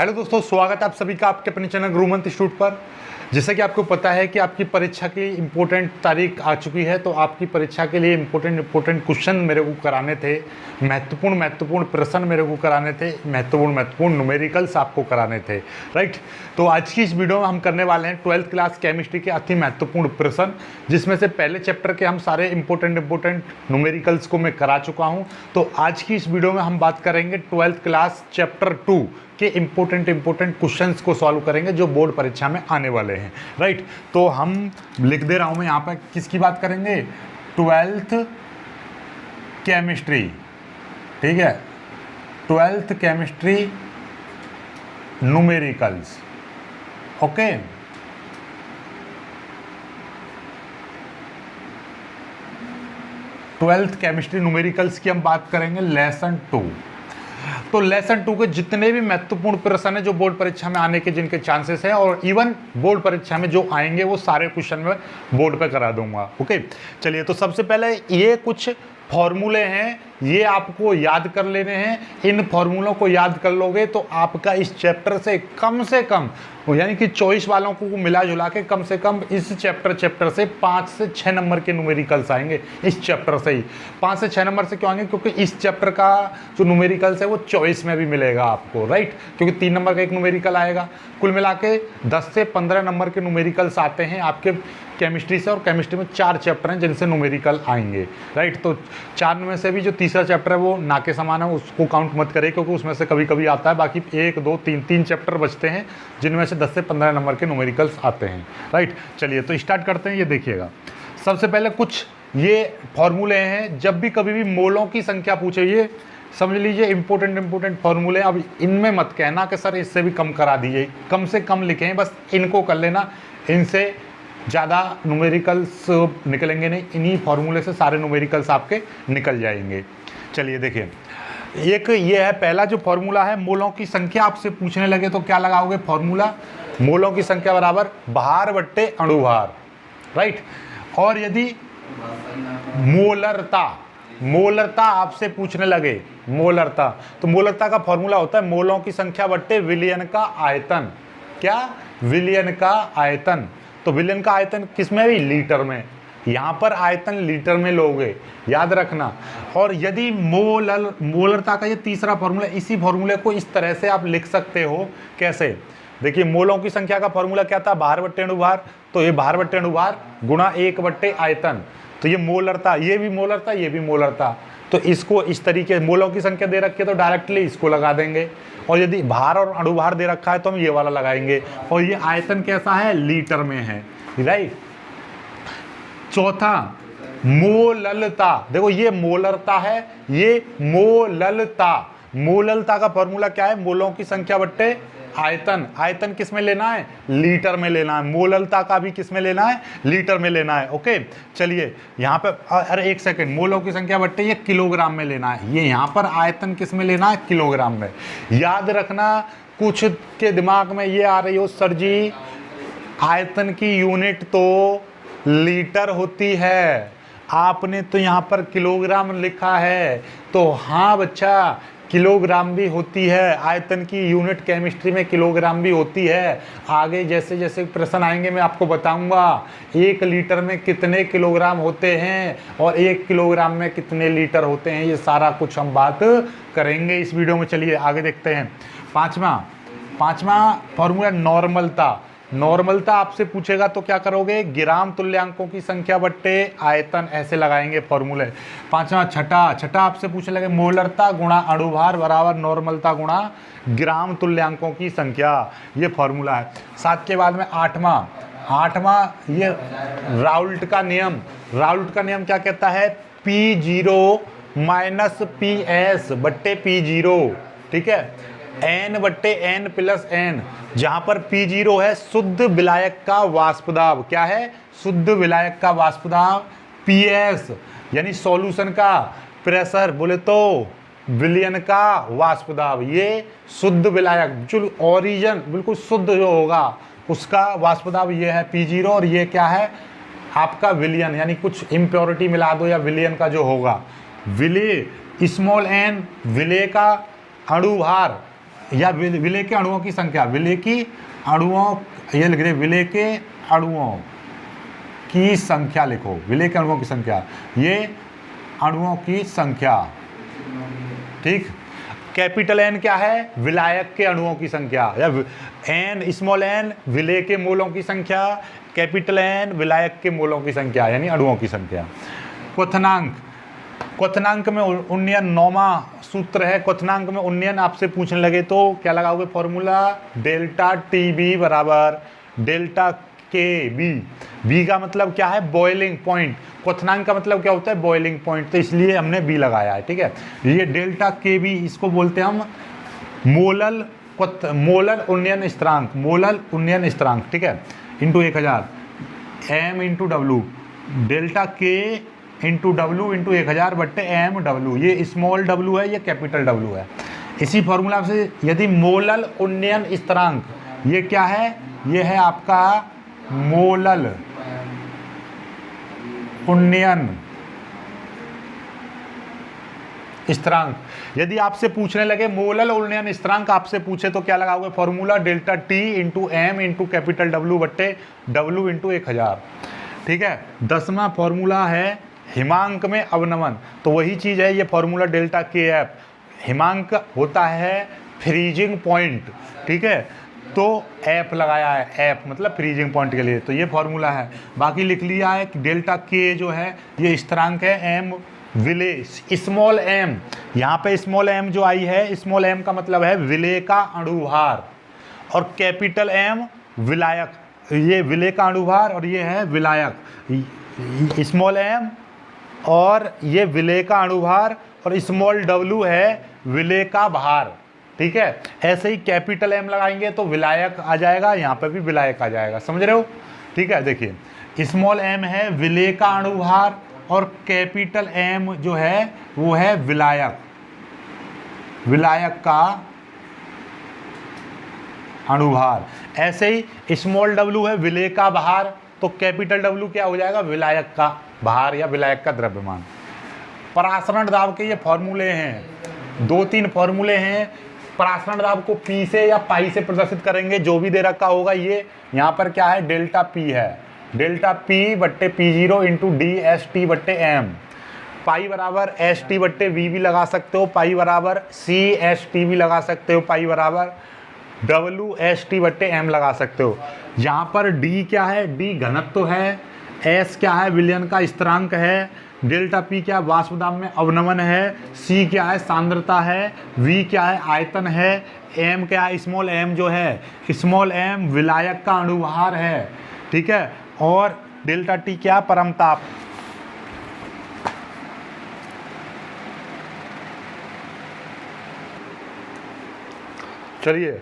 Hello दोस्तों, स्वागत है आप सभी का आपके अपने चैनल गुरुमंत्र इंस्टीट्यूट पर। जैसे कि आपको पता है कि आपकी परीक्षा की इम्पोर्टेंट तारीख आ चुकी है, तो आपकी परीक्षा के लिए इम्पोर्टेंट क्वेश्चन मेरे को कराने थे, महत्वपूर्ण प्रश्न मेरे को कराने थे, महत्वपूर्ण न्यूमेरिकल्स आपको कराने थे, राइट। तो आज की इस वीडियो में हम करने वाले हैं 12th क्लास केमिस्ट्री के अति महत्वपूर्ण प्रश्न, जिसमें से पहले चैप्टर के हम सारे इम्पोर्टेंट न्यूमेरिकल्स को मैं करा चुका हूँ। तो आज की इस वीडियो में हम बात करेंगे 12th क्लास चैप्टर 2 के इम्पोर्टेंट क्वेश्चंस को सॉल्व करेंगे जो बोर्ड परीक्षा में आने वाले हैं, राइट। तो हम लिख दे रहा हूं मैं यहाँ पर, किसकी बात करेंगे, 12th केमिस्ट्री, ठीक है, 12th chemistry numericals, okay. Twelfth chemistry numericals की हम बात करेंगे लेसन 2। तो लेसन 2 के जितने भी महत्वपूर्ण प्रश्न है जो बोर्ड परीक्षा में आने के जिनके चांसेस है, और इवन बोर्ड परीक्षा में जो आएंगे वो सारे क्वेश्चन में बोर्ड पे करा दूंगा, ओके। चलिए, तो सबसे पहले ये कुछ फॉर्मूले हैं, ये आपको याद कर लेने हैं। इन फॉर्मूलों को याद कर लोगे तो आपका इस चैप्टर से कम यानी कि चॉइस वालों को मिला जुला के कम से कम इस चैप्टर से 5 से 6 नंबर के न्यूमेरिकल्स आएंगे। इस चैप्टर से ही 5 से 6 नंबर से क्यों आएंगे, क्योंकि इस चैप्टर का जो न्यूमेरिकल्स है वो चॉइस में भी मिलेगा आपको, राइट। क्योंकि 3 नंबर का एक न्यूमेरिकल आएगा। कुल मिला के 10 से 15 नंबर के न्यूमेरिकल्स आते हैं आपके केमिस्ट्री से, और केमिस्ट्री में 4 चैप्टर हैं जिनसे न्यूमेरिकल आएंगे, राइट। तो 4 में से भी जो तीसरा चैप्टर है वो ना के समान है, उसको काउंट मत करें, क्योंकि उसमें से कभी कभी आता है। बाकी 1, 2, 3 चैप्टर बचते हैं जिनमें से 10 से 15 नंबर के न्यूमेरिकल्स आते हैं, राइट। चलिए, तो स्टार्ट करते हैं। ये देखिएगा, सबसे पहले कुछ ये फॉर्मूले हैं। जब भी कभी भी मोलों की संख्या पूछे, ये समझ लीजिए इंपॉर्टेंट फॉर्मूले। अब इनमें मत कहना कि सर इससे भी कम करा दीजिए, कम से कम लिखें, बस इनको कर लेना, इनसे ज़्यादा न्यूमेरिकल्स निकलेंगे नहीं। इन्हीं फॉर्मूले से सारे न्यूमेरिकल्स आपके निकल जाएंगे। चलिए देखिए, एक ये है पहला जो फॉर्मूला है, मोलों की संख्या आपसे पूछने लगे तो क्या लगाओगे फॉर्मूला, मोलों की संख्या बराबर भार बट्टे अणुभार, राइट। और यदि मोलरता आपसे पूछने लगे, मोलरता, तो मोलरता का फॉर्मूला होता है मोलों की संख्या बट्टे विलयन का आयतन। क्या, विलयन का आयतन। तो विलयन का आयतन किसमें भी, लीटर में। यहाँ पर आयतन लीटर में लोगे, याद रखना। और यदि मोलरता का ये तीसरा फॉर्मूला, इसी फॉर्मूले को इस तरह से आप लिख सकते हो। कैसे, देखिए, मोलों की संख्या का फॉर्मूला क्या था, भार बट्टे अणुभार। तो ये भार बट्टे अणुभार गुणा 1 बट्टे आयतन। तो ये मोलरता, ये भी मोलरता, ये भी मोलरता। तो इसको इस तरीके, मोलों की संख्या दे रखी है तो डायरेक्टली इसको लगा देंगे, और यदि भार और अणुभार दे रखा है तो हम ये वाला लगाएंगे। और ये आयतन कैसा है, लीटर में है, राइट। चौथा, मोललता। देखो, ये मोलरता है, ये मोललता का फॉर्मूला क्या है, मोलों की संख्या बट्टे आयतन। आयतन किस में लेना है, लीटर में लेना है। मोललता का भी किस में लेना है, लीटर में लेना है, ओके। चलिए, यहाँ पे अरे एक सेकंड, मोलों की संख्या बट्टे ये किलोग्राम में लेना है। ये यहाँ पर आयतन किस में लेना है, किलोग्राम में। याद रखना, कुछ के दिमाग में ये आ रही हो, सर जी आयतन की यूनिट तो लीटर होती है, आपने तो यहाँ पर किलोग्राम लिखा है। तो हाँ बच्चा, किलोग्राम भी होती है, आयतन की यूनिट केमिस्ट्री में किलोग्राम भी होती है। आगे जैसे जैसे प्रश्न आएंगे मैं आपको बताऊंगा 1 लीटर में कितने किलोग्राम होते हैं और 1 किलोग्राम में कितने लीटर होते हैं, ये सारा कुछ हम बात करेंगे इस वीडियो में। चलिए आगे देखते हैं। पांचवा फॉर्मूला नॉर्मलता आपसे पूछेगा तो क्या करोगे, ग्राम तुल्यांकों की संख्या बट्टे आयतन, ऐसे लगाएंगे फॉर्मूले। छठा आपसे पूछने लगे मोलरता गुणा अणुभार बराबर नॉर्मलता गुणा ग्राम तुल्यांकों की संख्या, ये फॉर्मूला है। 7 के बाद में आठवां ये राउल्ट का नियम क्या कहता है, P0 माइनस PS बट्टे P0, ठीक है, N बट्टे N प्लस N, जहां पर P0 है शुद्ध विलायक का वाष्प दाब। क्या है, शुद्ध विलायक का वाष्प दाब। PS यानी सॉल्यूशन का प्रेशर, बोले तो विलयन का वाष्प दाब। ये शुद्ध विलायक जो ओरिजिन बिल्कुल शुद्ध जो होगा उसका वाष्प दाब ये है P0, और ये क्या है आपका विलयन, यानी कुछ इम्प्योरिटी मिला दो या विलयन का जो होगा। विलय स्मॉल n, विलय का अणुभार या विलेय के अणुओं की संख्या, विलेय की अणुओं, ये लिख दे विलेय के अणुओं की संख्या लिखो, विलेय के अणुओं की संख्या, ये अणुओं की संख्या, ठीक। कैपिटल एन क्या है, विलायक के अणुओं की संख्या, या एन स्मॉल एन विलेय के मोलों की संख्या, कैपिटल एन विलायक के मोलों की संख्या यानी अणुओं की संख्या। क्वथनांक, क्वथनांक में उन्नयन 9वां सूत्र है। क्वथनांक में उन्नयन आपसे पूछने लगे तो क्या लगाओगे फॉर्मूला, डेल्टा टी बी बराबर डेल्टा के बी। बी का मतलब क्या है, बॉइलिंग पॉइंट। क्वथनांक का मतलब क्या होता है, बॉइलिंग पॉइंट, तो इसलिए हमने बी लगाया है, ठीक है। ये डेल्टा के बी, इसको बोलते हैं हम मोलल उन्नयन स्थिरांक, मोलल उन्नयन स्थिरांक, ठीक है, into 1000 M into W, delta के इंटू डब्लू इंटू 1000 बट्टे एम डब्लू। ये स्मॉल डब्लू है, ये कैपिटल डब्लू है। इसी फॉर्मूला से यदि मोलल उन्नयन स्थिरांक, ये क्या है, ये है आपका मोलल उन्नयन स्थिरांक। यदि आपसे पूछने लगे मोलल उन्नयन स्थिरांक आपसे पूछे तो क्या लगाओगे formula, delta T into M into capital W बट्टे डब्लू इंटू 1000, ठीक है। 10वां फॉर्मूला है हिमांक में अवनमन, तो वही चीज़ है ये फॉर्मूला डेल्टा के एफ। हिमांक होता है फ्रीजिंग पॉइंट, ठीक है, तो एफ लगाया है, एफ मतलब फ्रीजिंग पॉइंट के लिए, तो ये फॉर्मूला है। बाकी लिख लिया है कि डेल्टा के जो है ये स्थिरांक है, एम विलेय, स्मॉल एम, यहाँ पे स्मॉल एम जो आई है, स्मॉल एम का मतलब है विलेय का अणुभार, और कैपिटल एम विलायक, ये विलेय का अणुभार और ये है विलायक। स्मॉल एम और ये विलेय का अणुभार और स्मॉल डब्लू है विलेय का भार, ठीक है। ऐसे ही कैपिटल एम लगाएंगे तो विलायक आ जाएगा, यहाँ पर भी विलायक आ जाएगा, समझ रहे हो, ठीक है। देखिए स्मॉल एम है विलेय का अणुभार और कैपिटल एम जो है वो है विलायक, विलायक का अणुभार। ऐसे ही स्मॉल डब्लू है विलेय का भार, तो कैपिटल डब्लू क्या हो जाएगा, विलायक का भार या विलायक का द्रव्यमान। परासरण दाब के ये फॉर्मूले हैं, 2-3 फॉर्मूले हैं। परासरण दाब को पी से या पाई से प्रदर्शित करेंगे, जो भी दे रखा होगा। ये यहाँ पर क्या है, डेल्टा पी है, डेल्टा पी बट्टे P0 into D S T बट्टे एम। पाई बराबर एस टी बट्टे वी भी लगा सकते हो, पाई बराबर सी एस टी भी लगा सकते हो, पाई बराबर डब्ल्यू एस टी बट्टे एम लगा सकते हो। यहाँ पर डी क्या है, डी घनत्व है, एस क्या है, विलयन का स्थिरांक है, डेल्टा पी क्या है, वाष्प दाब में अवनमन है, सी क्या है, सांद्रता है, वी क्या है, आयतन है, एम क्या है, स्मॉल एम जो है, स्मॉल एम विलायक का अणुभार है, ठीक है, और डेल्टा टी क्या, परमताप। चलिए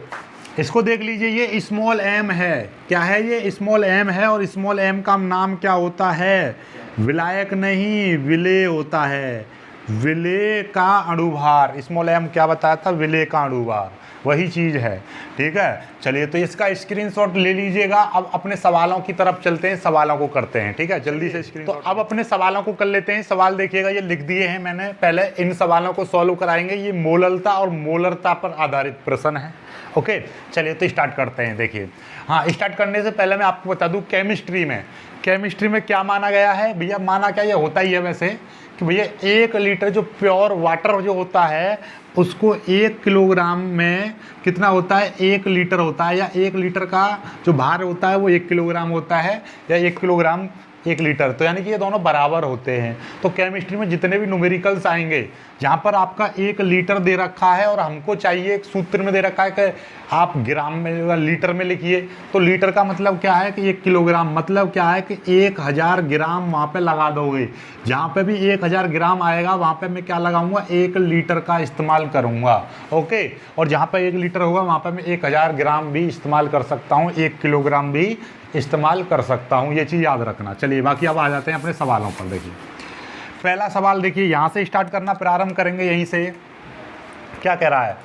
इसको देख लीजिए, ये स्मॉल एम है, क्या है, ये स्मॉल एम है, और स्मॉल एम का नाम क्या होता है, विलायक नहीं विलेय होता है, विलेय का अणुभार। स्मॉल एम क्या बताया था, विलेय का अणुभार, वही चीज़ है, ठीक है। चलिए तो इसका स्क्रीनशॉट ले लीजिएगा। अब अपने सवालों की तरफ चलते हैं, सवालों को करते हैं, ठीक है, जल्दी से स्क्रीन। तो अब अपने सवालों को कर लेते हैं। सवाल देखिएगा, ये लिख दिए हैं मैंने, पहले इन सवालों को सॉल्व कराएंगे। ये मोललता और मोलरता पर आधारित प्रश्न है, ओके। चलिए तो स्टार्ट करते हैं। देखिए, हाँ, स्टार्ट करने से पहले मैं आपको बता दूं, केमिस्ट्री में क्या माना गया है भैया, माना क्या, ये होता ही है वैसे कि भैया 1 लीटर जो प्योर वाटर जो होता है उसको 1 किलोग्राम में कितना होता है, 1 लीटर होता है, या 1 लीटर का जो भार होता है वो 1 किलोग्राम होता है, या 1 किलोग्राम 1 लीटर, तो यानी कि ये दोनों बराबर होते हैं। तो केमिस्ट्री में जितने भी न्यूमेरिकल्स आएंगे, जहाँ पर आपका 1 लीटर दे रखा है और हमको चाहिए, एक सूत्र में दे रखा है कि आप ग्राम में लीटर में लिखिए, तो लीटर का मतलब क्या है कि 1 किलोग्राम, मतलब क्या है कि 1000 ग्राम वहाँ पे लगा दोगे। जहाँ पे भी 1000 ग्राम आएगा वहाँ पे मैं क्या लगाऊंगा, 1 लीटर का इस्तेमाल करूँगा, ओके। और जहाँ पे 1 लीटर होगा वहाँ पे मैं 1000 ग्राम भी इस्तेमाल कर सकता हूँ, 1 किलोग्राम भी इस्तेमाल कर सकता हूँ, ये चीज़ याद रखना। चलिए बाकी अब आ जाते हैं अपने सवालों पर। देखिए पहला सवाल, देखिए यहाँ से स्टार्ट करना प्रारंभ करेंगे, यहीं से क्या कह रहा है,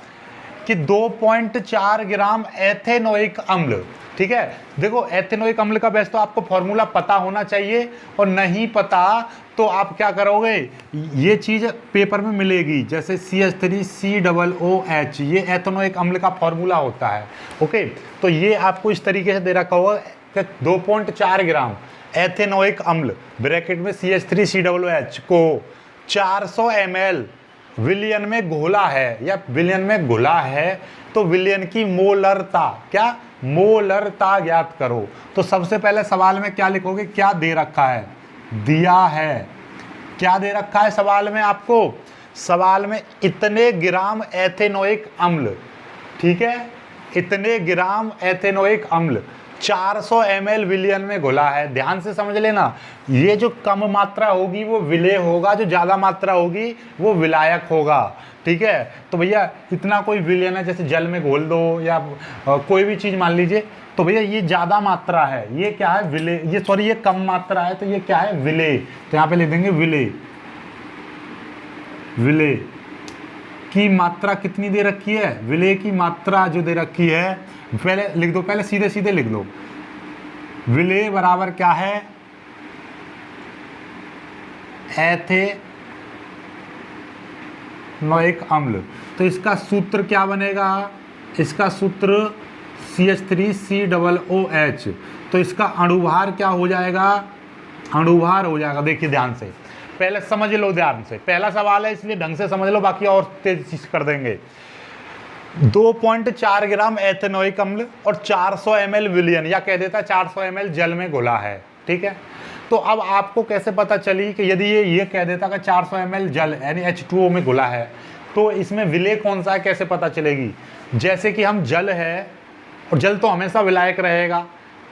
कि 2.4 ग्राम एथेनोइक अम्ल, ठीक है। देखो एथेनोइक अम्ल का वैसे तो आपको फॉर्मूला पता होना चाहिए, और नहीं पता तो आप क्या करोगे, ये चीज पेपर में मिलेगी, जैसे CH3COOH, ये एथेनोइक अम्ल का फॉर्मूला होता है। ओके, तो ये आपको इस तरीके से दे रखा होगा कि 2.4 ग्राम एथेनोइक अम्ल ब्रैकेट में CH3COOH को 400 ml विलियन में घोला है या विलियन में घुला है, तो विलियन की मोलरता, क्या मोलरता ज्ञात करो। तो सबसे पहले सवाल में क्या लिखोगे, क्या दे रखा है, दिया है, क्या दे रखा है सवाल में आपको, सवाल में इतने ग्राम एथेनोइक अम्ल, ठीक है, इतने ग्राम एथेनोइक अम्ल 400 ml विलियन में घुला है। ध्यान से समझ लेना, ये जो कम मात्रा होगी वो विलेय होगा, जो ज़्यादा मात्रा होगी वो विलायक होगा, ठीक है। तो भैया इतना कोई विलियन है, जैसे जल में घोल दो या कोई भी चीज़ मान लीजिए, तो भैया ये ज़्यादा मात्रा है, ये क्या है विलेय, ये सॉरी ये कम मात्रा है, तो ये क्या है विलेय। तो यहाँ पे लिख देंगे विलेय। विलेय की मात्रा कितनी दे रखी है, विलेय की मात्रा जो दे रखी है, पहले लिख दो, पहले सीधे सीधे लिख दो, विलेय बराबर क्या है, एथेनोइक अम्ल। तो इसका सूत्र क्या बनेगा, इसका सूत्र CH3COOH। तो इसका अणुभार क्या हो जाएगा, अणुभार हो जाएगा। देखिए ध्यान से, पहले समझ लो ध्यान से, पहला सवाल है इसलिए ढंग से समझ लो, बाकी और तेजी कर देंगे। 2.4 ग्राम एथेनोइक अम्ल और 400 ml विलियन, या कह देता 400 ml जल में घुला है, ठीक है। तो अब आपको कैसे पता चली कि यदि ये कह देता कि 400 ml जल यानी H2O में घुला है, तो इसमें विलेय कौन सा है कैसे पता चलेगी। जैसे कि हम जल है, और जल तो हमेशा विलायक रहेगा,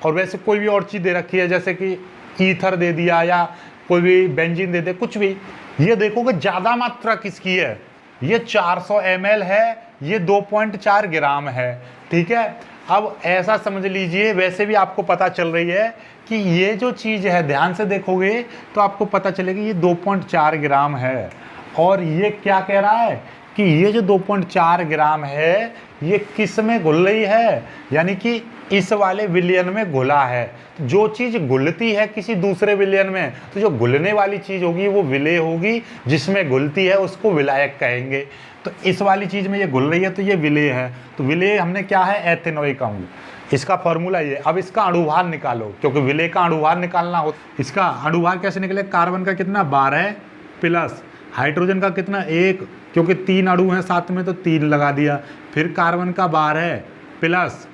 और वैसे कोई भी और चीज़ दे रखी है, जैसे कि ईथर दे दिया या कोई भी बेंजीन दे दे, कुछ भी, ये देखो कि ज़्यादा मात्रा किसकी है, ये 400 ml है, ये 2.4 ग्राम है, ठीक है। अब ऐसा समझ लीजिए, वैसे भी आपको पता चल रही है कि ये जो चीज़ है, ध्यान से देखोगे तो आपको पता चलेगा ये 2.4 ग्राम है, और ये क्या कह रहा है कि ये जो 2.4 ग्राम है ये किस में घुल रही है, यानी कि इस वाले विलियन में घुला है। जो चीज़ घुलती है किसी दूसरे विलियन में, तो जो घुलने वाली चीज़ होगी वो विलेय होगी, जिसमें घुलती है उसको विलायक कहेंगे। तो इस वाली चीज़ में ये घुल रही है तो ये विलेय है। तो विलेय हमने क्या है, एथेनोइक अम्ल, इसका फॉर्मूला ये। अब इसका अणुभार निकालो, क्योंकि विलेय का अणुभार निकालना हो। इसका अणुभार कैसे निकले, कार्बन का कितना 12 प्लस हाइड्रोजन का कितना 1, क्योंकि 3 अणु हैं साथ में तो 3 लगा दिया, फिर कार्बन का 12 प्लस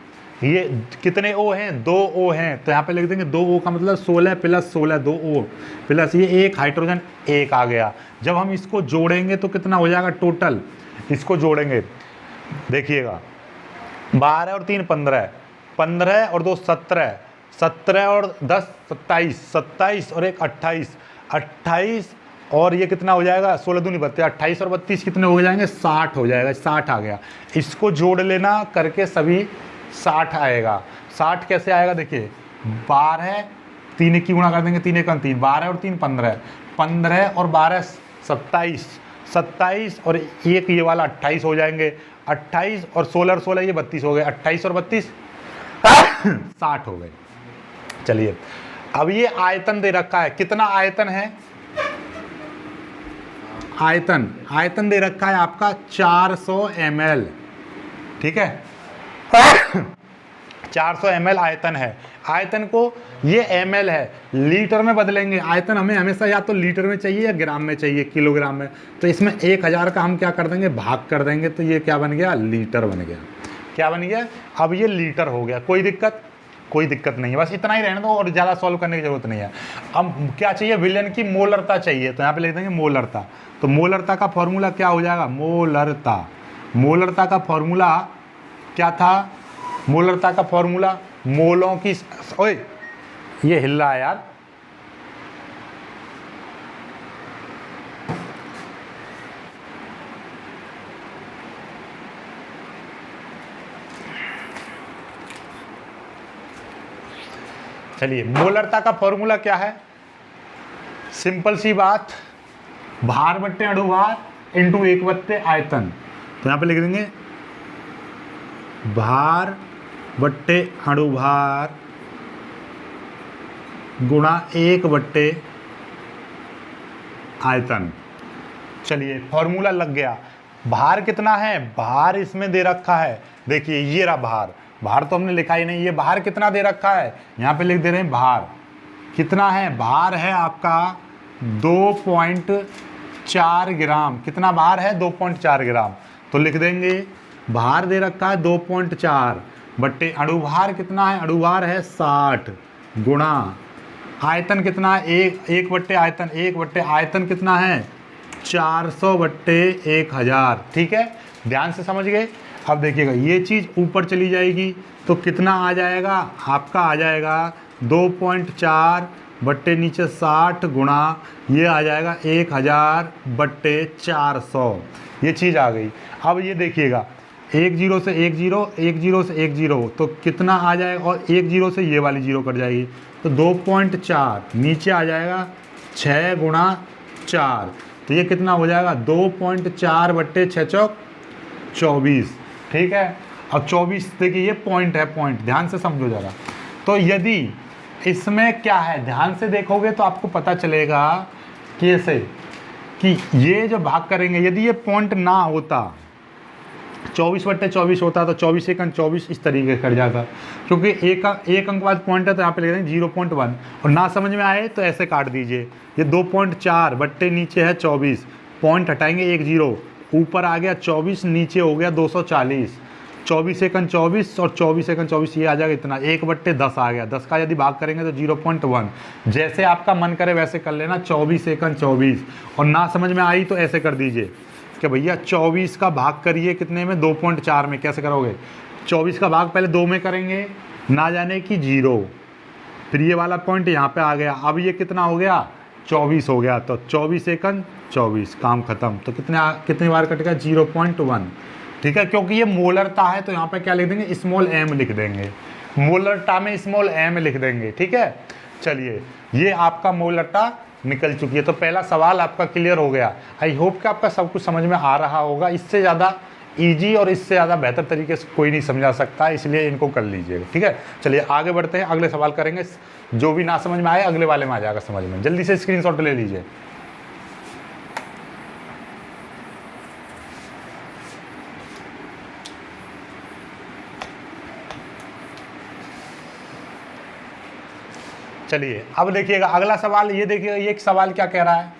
ये कितने O हैं, 2 O हैं, तो यहाँ पे लिख देंगे 2 O का मतलब 16 प्लस 16 2 O प्लस ये 1 हाइड्रोजन 1 आ गया। जब हम इसको जोड़ेंगे तो कितना हो जाएगा टोटल, इसको जोड़ेंगे देखिएगा, 12 और 3 15, 15 और 2 17, 17 और 10 27, 27 और 1 28, 28 और ये कितना हो जाएगा, 16 दूनी 32, 28 और 32 कितने हो जाएंगे, 60 हो जाएगा, 60 आ गया। इसको जोड़ लेना करके सभी 60 आएगा। 60 कैसे आएगा, देखिए 12 3 की गुणा कर देंगे, 3 1 3, 12 और 3 15, 15 और 12 27, 27 और 1 ये वाला 28 हो जाएंगे, 28 और 16 और 16 ये 32 हो गए, 28 और 32 60 हो गए। चलिए अब ये आयतन दे रखा है, कितना आयतन है, आयतन दे रखा है आपका 400 ml, ठीक है 400 ml आयतन है। आयतन को ये ml है, लीटर में बदलेंगे। आयतन हमें हमेशा या तो लीटर में चाहिए या ग्राम में चाहिए, किलोग्राम में। तो इसमें 1000 का हम क्या कर देंगे, भाग कर देंगे, तो ये क्या बन गया, लीटर बन गया। क्या बन गया, अब ये लीटर हो गया। कोई दिक्कत नहीं है, बस इतना ही रहने दो और ज़्यादा सॉल्व करने की जरूरत नहीं है। अब क्या चाहिए, विलयन की मोलरता चाहिए, तो यहाँ पे लिख देंगे मोलरता। तो मोलरता का फॉर्मूला क्या हो जाएगा, मोलरता का फॉर्मूला क्या था, मोलरता का फॉर्मूला मोलों की, ओए ये हिल रहा है यार, चलिए मोलरता का फॉर्मूला क्या है, सिंपल सी बात, भार बट्टे अणुभार इंटू 1 बट्टे आयतन। तो यहाँ पे लिख देंगे भार बट्टे अणुभार गुणा 1/, आयतन। चलिए फॉर्मूला लग गया। भार कितना है, भार इसमें दे रखा है, देखिए ये रहा भार, भार तो हमने लिखा ही नहीं, ये भार कितना दे रखा है, यहाँ पे लिख दे रहे हैं भार कितना है, भार है आपका 2.4 ग्राम। कितना भार है, 2.4 ग्राम। तो लिख देंगे भार दे रखा है 2.4 बट्टे अणुभार कितना है, अणुभार है 60 गुणा आयतन कितना है, एक बट्टे आयतन, 1/, आयतन कितना है 400/1000। ठीक है, ध्यान से समझ गए। अब देखिएगा ये चीज़ ऊपर चली जाएगी तो कितना आ जाएगा, आपका आ जाएगा 2.4 बट्टे नीचे 60 गुणा ये आ जाएगा 1000/400। ये चीज़ आ गई। अब ये देखिएगा 1 0 से 1 0, 1 0 से 1 0, तो कितना आ जाएगा, और 1 0 से ये वाली 0 कट जाएगी, तो 2.4 नीचे आ जाएगा 6 गुणा 4, तो ये कितना हो जाएगा 2.4/6 चौक 24। ठीक है, अब 24 देखिए ये पॉइंट है, पॉइंट ध्यान से समझो ज़रा। तो यदि इसमें क्या है, ध्यान से देखोगे तो आपको पता चलेगा कैसे कि ये जो भाग करेंगे, यदि ये पॉइंट ना होता 24/24 होता तो 24 एकन 24 इस तरीके से कट जाता, क्योंकि एक अंक बाद पॉइंट है तो यहाँ पे लिख देंगे 0.1, और ना समझ में आए तो ऐसे काट दीजिए। ये 2.4 बट्टे नीचे है 24, पॉइंट हटाएंगे 1 0, ऊपर आ गया 24, नीचे हो गया 240, 24 एकन 24 और 24 एकन 24, ये आ जाएगा इतना, 1/10 आ गया। 10 का यदि भाग करेंगे तो 0.1। जैसे आपका मन करे वैसे कर लेना, 24 एकन 24, और ना समझ में आई तो ऐसे कर दीजिए कि भैया 24 का भाग करिए कितने में, 2.4 में। कैसे करोगे, 24 का भाग पहले 2 में करेंगे, ना जाने की 0, फिर ये वाला पॉइंट यहाँ पे आ गया, अब ये कितना हो गया 24 हो गया, तो 24 एकन 24, काम खत्म। तो कितने बार कटेगा 0.1। ठीक है, क्योंकि ये मोलरता है तो यहाँ पे क्या लिख देंगे, स्मॉल m लिख देंगे, मोलरता में स्मॉल m लिख देंगे। ठीक है, चलिए ये आपका मोलरता निकल चुकी है। तो पहला सवाल आपका क्लियर हो गया। आई होप कि आपका सब कुछ समझ में आ रहा होगा। इससे ज़्यादा इजी और इससे ज़्यादा बेहतर तरीके से कोई नहीं समझा सकता, इसलिए इनको कर लीजिएगा। ठीक है, चलिए आगे बढ़ते हैं, अगले सवाल करेंगे। जो भी ना समझ में आए अगले वाले में आ जाएगा समझ में। जल्दी से स्क्रीनशॉट ले लीजिए। चलिए अब देखिएगा अगला सवाल, ये देखिएगा ये एक सवाल क्या कह रहा है,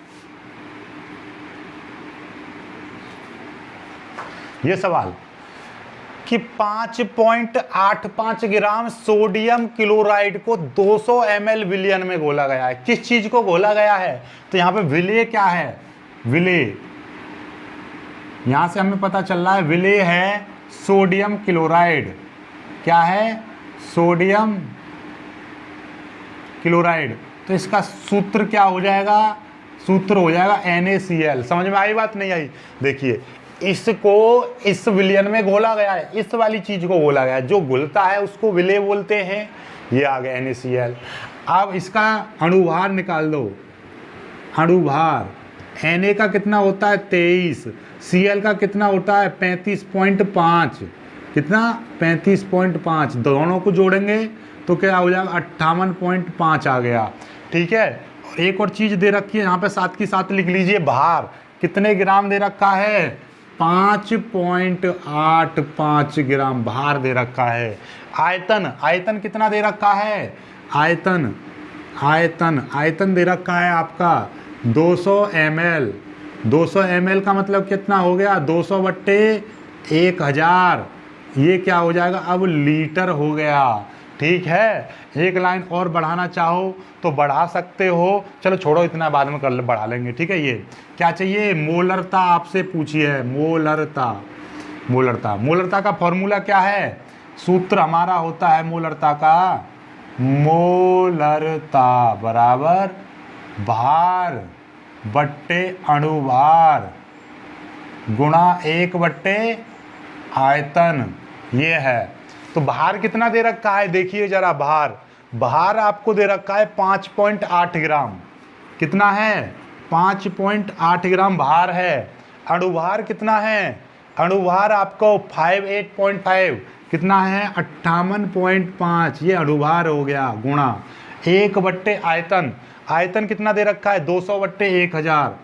ये सवाल कि 5.85 ग्राम सोडियम क्लोराइड को 200 ml विलयन में घोला गया है। किस चीज को घोला गया है, तो यहाँ पे विलय क्या है, विलय, यहां से हमें पता चल रहा है विलय है सोडियम क्लोराइड। क्या है, सोडियम क्लोराइड। तो इसका सूत्र क्या हो जाएगा, सूत्र हो जाएगा NaCl। समझ में आई बात, नहीं आई, देखिए इसको इस विलयन में घोला गया है, इस वाली चीज को घोला गया है, जो घुलता है उसको विलय बोलते हैं। ये आ गया NaCl। अब इसका अणुभार निकाल दो, अणुभार Na का कितना होता है 23, Cl का कितना होता है 35.5, कितना 35.5, दोनों को जोड़ेंगे तो क्या हो जाएगा 58.5 आ गया। ठीक है, और एक और चीज दे रखी है यहाँ पे साथ की साथ लिख लीजिए, भार कितने ग्राम दे रखा है, 5.85 ग्राम भार दे रखा है। आयतन, आयतन कितना दे रखा है, आयतन, आयतन दे रखा है आपका 200 ml। 200 ml का मतलब कितना हो गया, 200/1000, ये क्या हो जाएगा अब लीटर हो गया। ठीक है, एक लाइन और बढ़ाना चाहो तो बढ़ा सकते हो, चलो छोड़ो इतना बाद में कर बढ़ा लेंगे। ठीक है, ये क्या चाहिए, मोलरता आपसे पूछी है, मोलरता। मोलरता, मोलरता का फॉर्मूला क्या है, सूत्र हमारा होता है मोलरता का, मोलरता बराबर भार बट्टे अणुभार गुणा 1/आयतन, ये है। तो भार कितना दे रखा है, देखिए जरा, भार आपको दे रखा है 5.8 ग्राम। कितना है, 5.8 ग्राम भार है। अणुभार कितना है, अणुभार आपको 58.5, कितना है 58.5, ये अनुभार हो गया, गुणा 1/आयतन। आयतन कितना दे रखा है 200/1000,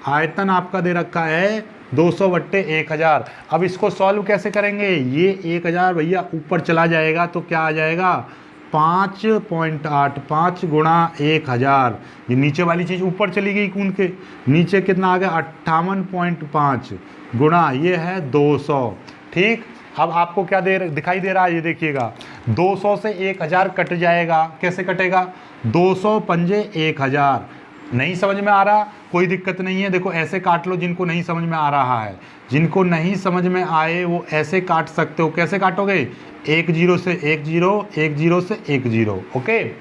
आयतन आपका दे रखा है 200/1000। अब इसको सॉल्व कैसे करेंगे, ये 1000 भैया ऊपर चला जाएगा तो क्या आ जाएगा 5.85 गुणा 1000, ये नीचे वाली चीज़ ऊपर चली गई कूद के, नीचे कितना आ गया 58.5 गुणा ये है 200। ठीक, अब आपको क्या दिखाई दे रहा है, ये देखिएगा 200 से 1000 कट जाएगा, कैसे कटेगा 200 पंजे 1000। नहीं समझ में आ रहा कोई दिक्कत नहीं है, देखो ऐसे काट लो जिनको नहीं समझ में आ रहा है, जिनको नहीं समझ में आए वो ऐसे काट सकते हो। कैसे काटोगे 1 0 से 1 0, 1 0 से 1 0, ओके।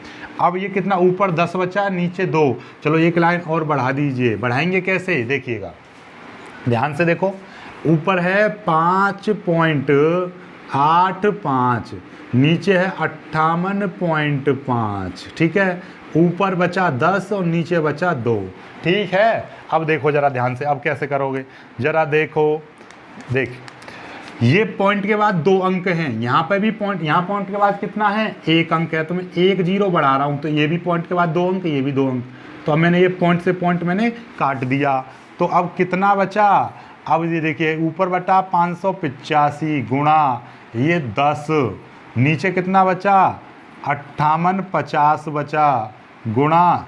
अब ये कितना ऊपर 10 बचा, नीचे 2, चलो एक लाइन और बढ़ा दीजिए। बढ़ाएंगे कैसे देखिएगा, ध्यान से देखो, ऊपर है 5.85, नीचे है 58.5, ठीक है। ऊपर बचा 10 और नीचे बचा 2, ठीक है। अब देखो जरा ध्यान से, अब कैसे करोगे जरा देखो, देख ये पॉइंट के बाद 2 अंक हैं, यहाँ पे भी पॉइंट, यहाँ पॉइंट के बाद कितना है 1 अंक है, तो मैं 1 0 बढ़ा रहा हूँ, तो ये भी पॉइंट के बाद 2 अंक, ये भी 2 अंक, तो अब मैंने ये पॉइंट से पॉइंट मैंने काट दिया। तो अब कितना बचा, अब ये देखिए ऊपर बटा 585 गुणा ये 10, नीचे कितना बचा 58.50 बचा गुणा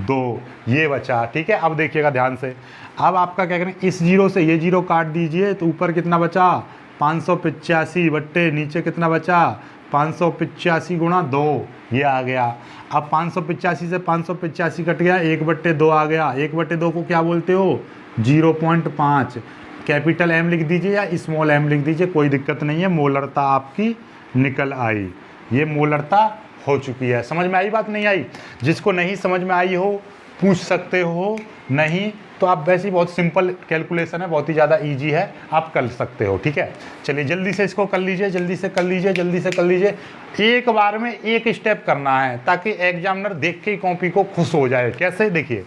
2, ये बचा, ठीक है। अब देखिएगा ध्यान से, अब आपका क्या करें, इस 0 से ये 0 काट दीजिए, तो ऊपर कितना बचा 585 बट्टे नीचे कितना बचा 585 गुणा 2, ये आ गया। अब 585 से 585 कट गया, 1/2 आ गया, 1/2 को क्या बोलते हो 0.5, कैपिटल M लिख दीजिए या स्मॉल m लिख दीजिए, कोई दिक्कत नहीं है, मोलरता आपकी निकल आई, ये मोलरता हो चुकी है। समझ में आई बात, नहीं आई? जिसको नहीं समझ में आई हो पूछ सकते हो, नहीं तो आप वैसे ही बहुत सिंपल कैलकुलेशन है, बहुत ही ज़्यादा इजी है, आप कर सकते हो, ठीक है। चलिए जल्दी से इसको कर लीजिए, जल्दी से कर लीजिए, जल्दी से कर लीजिए, एक बार में एक स्टेप करना है ताकि एग्जामिनर देख के कॉपी को खुश हो जाए। कैसे देखिए,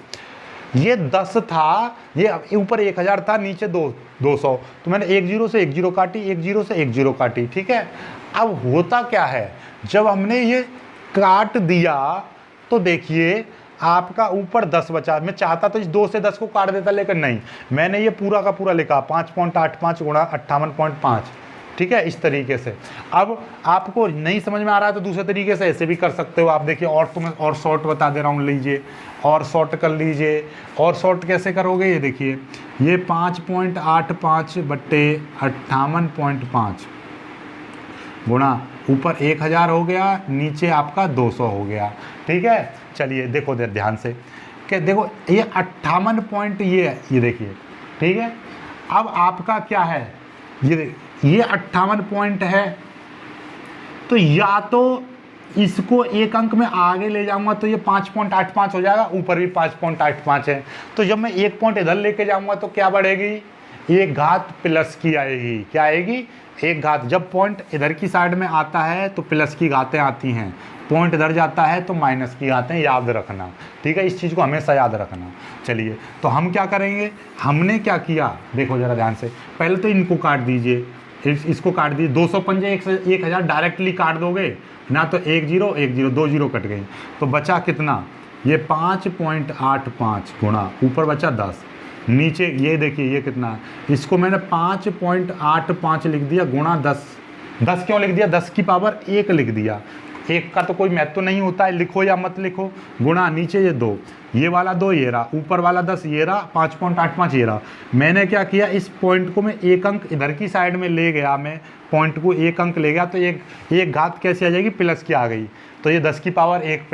ये 10 था, ये ऊपर 1000 था, नीचे 200, तो मैंने 1 0 से 1 0 काटी, 1 0 से 1 0 काटी, ठीक है। अब होता क्या है, जब हमने ये काट दिया तो देखिए आपका ऊपर 10 बचा। मैं चाहता तो इस 2 से 10 को काट देता, लेकिन नहीं, मैंने ये पूरा का पूरा लिखा 5.85 गुणा 58.5, ठीक है, इस तरीके से। अब आपको नहीं समझ में आ रहा है तो दूसरे तरीके से ऐसे भी कर सकते हो आप। देखिए और तो मैं और शॉर्ट बता दे रहा हूँ, लीजिए और शॉर्ट कर लीजिए। और शॉर्ट कैसे करोगे, ये देखिए, ये 5.85 बट्टे 58.5 गुणा ऊपर 1000 हो गया, नीचे आपका 200 हो गया, ठीक है। चलिए देखो ध्यान से कि देखो ये 58 पॉइंट ये देखिए, ठीक है। अब आपका क्या है, ये 58 पॉइंट है, तो या तो इसको एक अंक में आगे ले जाऊंगा तो ये 5.85 हो जाएगा, ऊपर भी 5.85 है, तो जब मैं एक पॉइंट इधर लेके जाऊंगा तो क्या बढ़ेगी, एक घात प्लस की आएगी। क्या आएगी, एक घात। जब पॉइंट इधर की साइड में आता है तो प्लस की घातें आती हैं, पॉइंट इधर जाता है तो माइनस की घातें, याद रखना, ठीक है, इस चीज़ को हमेशा याद रखना। चलिए तो हम क्या करेंगे, हमने क्या किया देखो ज़रा ध्यान से, पहले तो इनको काट दीजिए, इसको काट दीजिए, 200 पंजे 1000 डायरेक्टली काट दोगे ना, तो 1 0 1 0 2 0 कट गई, तो बचा कितना, ये 5.85 गुणा ऊपर बचा 10, नीचे ये देखिए ये कितना है, इसको मैंने 5.85 लिख दिया गुणा 10 क्यों लिख दिया, 10 की पावर 1 लिख दिया, एक का तो कोई महत्व तो नहीं होता है, लिखो या मत लिखो, गुणा नीचे ये 2, ये वाला 2 ये रहा, ऊपर वाला 10 ये रहा, 5.85 ये रहा। मैंने क्या किया, इस पॉइंट को मैं एक अंक इधर की साइड में ले गया, मैं पॉइंट को एक अंक ले गया, तो एक घात कैसे आ जाएगी, प्लस की आ गई, तो ये 10 की पावर 1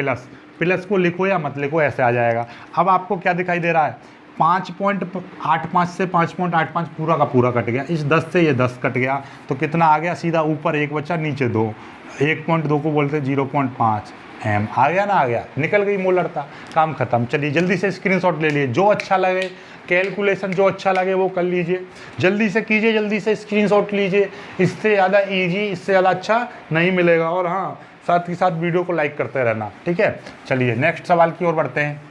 प्लस को लिखो या मत लिखो ऐसे आ जाएगा। अब आपको क्या दिखाई दे रहा है, 5.85 से 5.85 पूरा का पूरा कट गया, इस 10 से ये 10 कट गया, तो कितना आ गया, सीधा ऊपर 1 बचा नीचे 2, 1.2 को बोलते 0.5 m, आ गया ना, आ गया, निकल गई मोलरता, काम खत्म। चलिए जल्दी से स्क्रीनशॉट ले लिए, जो अच्छा लगे कैलकुलेशन जो अच्छा लगे वो कर लीजिए, जल्दी से कीजिए, जल्दी से स्क्रीनशॉट लीजिए, इससे ज़्यादा ईजी, इससे ज़्यादा अच्छा नहीं मिलेगा। और हाँ, साथ ही साथ वीडियो को लाइक करते रहना, ठीक है। चलिए नेक्स्ट सवाल की ओर बढ़ते हैं।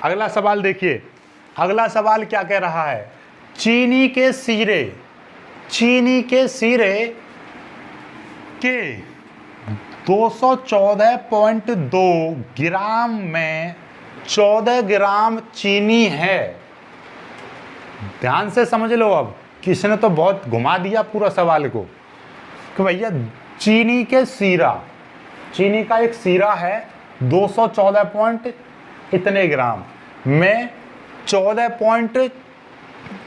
अगला सवाल देखिए, अगला सवाल क्या कह रहा है, चीनी के सीरे के 214.2 ग्राम में 14 ग्राम चीनी है। ध्यान से समझ लो, अब किसने तो बहुत घुमा दिया पूरा सवाल को कि भैया चीनी के सीरा, चीनी का एक सीरा है 214 पॉइंट इतने ग्राम में 14 पॉइंट